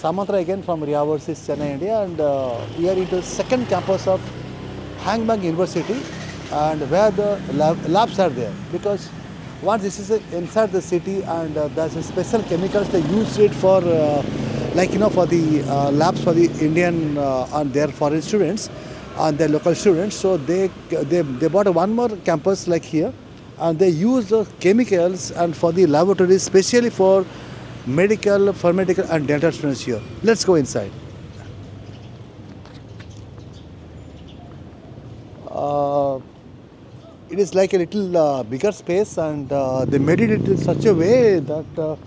Samant Ray again from Ria Overseas, Chennai, India, and we are into second campus of Handbang University, and where the labs are there. Because once this is inside the city, and there's a special chemicals they use it for, for the labs for the Indian and their foreign students and their local students. So they bought one more campus like here, and they use the chemicals and for the laboratories, especially for medical, and dental students here. Let's go inside. It is like a little bigger space, and they made it in such a way that there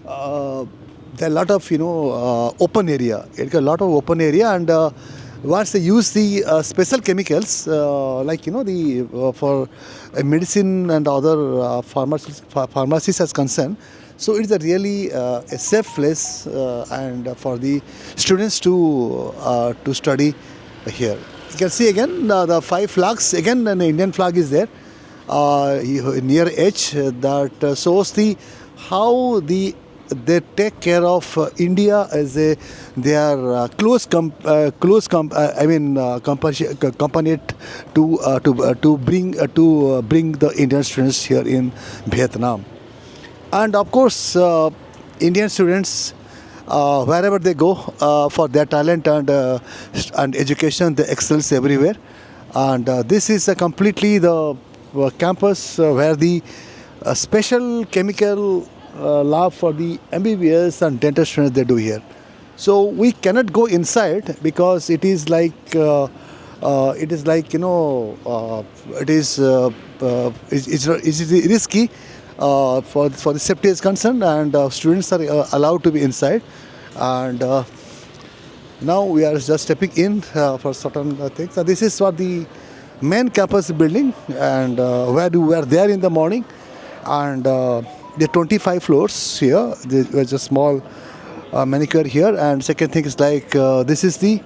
are a lot of open area. It's a lot of open area, and once they use the special chemicals for medicine and other pharmacies as concerned. So it's a really a safe place and for the students to study here. You can see again the 5 flags. Again, an Indian flag is there near edge that shows how they take care of India as their close companion to bring the Indian students here in Vietnam. And of course, Indian students, wherever they go for their talent and education, they excel everywhere. And this is completely the campus where the special chemical lab for the MBBS and dental students they do here. So we cannot go inside because it is risky. For the safety is concerned, and students are allowed to be inside. And now we are just stepping in for certain things. So this is what the main campus building, and where we were there in the morning. And there are 25 floors here. There's a small manicure here, and second thing is this is the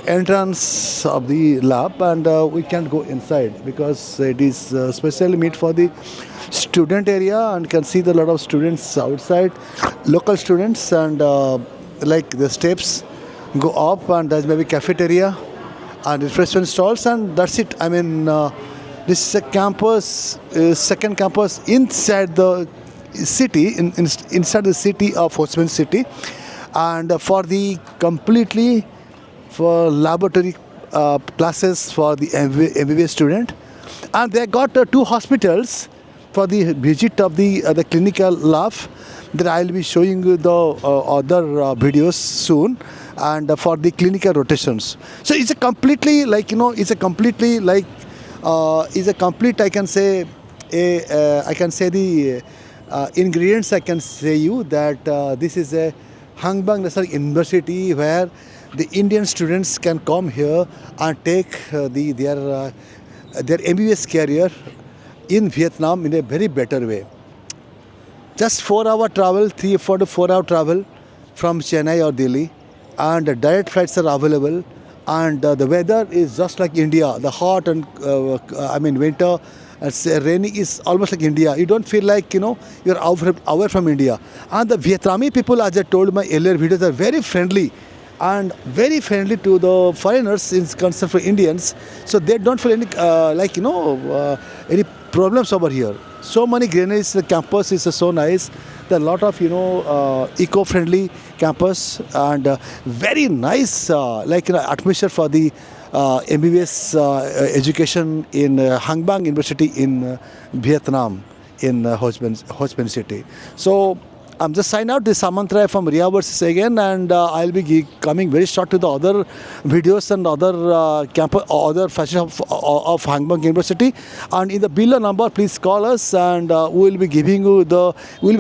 entrance of the lab, and we can't go inside because it is specially made for the student area, and can see the lot of students outside, local students, and the steps go up, and there's maybe cafeteria and refreshment stalls, and that's it. I mean, this is a campus, second campus inside the city, inside the city of Ho Chi Minh City, and for the completely for laboratory classes for the MBBS student. And they got 2 hospitals for the visit of the clinical lab that I'll be showing you the other videos soon, and for the clinical rotations. So it's a completely I can say the ingredients. I can say you that this is a Handbang University where the Indian students can come here and take their MBBS career in Vietnam in a very better way. Just 4-hour travel, 3 to 4 hour travel from Chennai or Delhi, and direct flights are available. And the weather is just like India. The hot and winter, rainy is almost like India. You don't feel like you're away from India. And the Vietnamese people, as I told in my earlier videos, are very friendly. And very friendly to the foreigners in concern for Indians, so they don't feel any any problems over here. So many greeneries. The campus is so nice. There are a lot of eco-friendly campus, and very nice atmosphere for the MBBS education in Handbang University in Vietnam, in Ho Chi Minh City. So I'm just signing out. This Samant Ray from Ria Overseas again, and I'll be coming very short to the other videos and other campus, other facets of Handbang University. And in the below number, please call us, and we'll be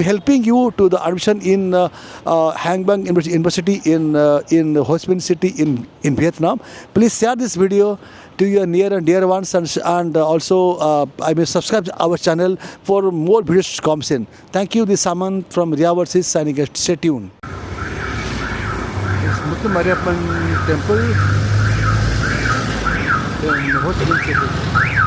helping you to the admission in Handbang University in Ho Chi Minh City in Vietnam. Please share this video to your near and dear ones, and also subscribe to our channel for more videos to come in. Thank you. This is Samant from Ria Overseas signing. Stay tuned. This Muthu Mariappan temple in Ho Chi Minh City.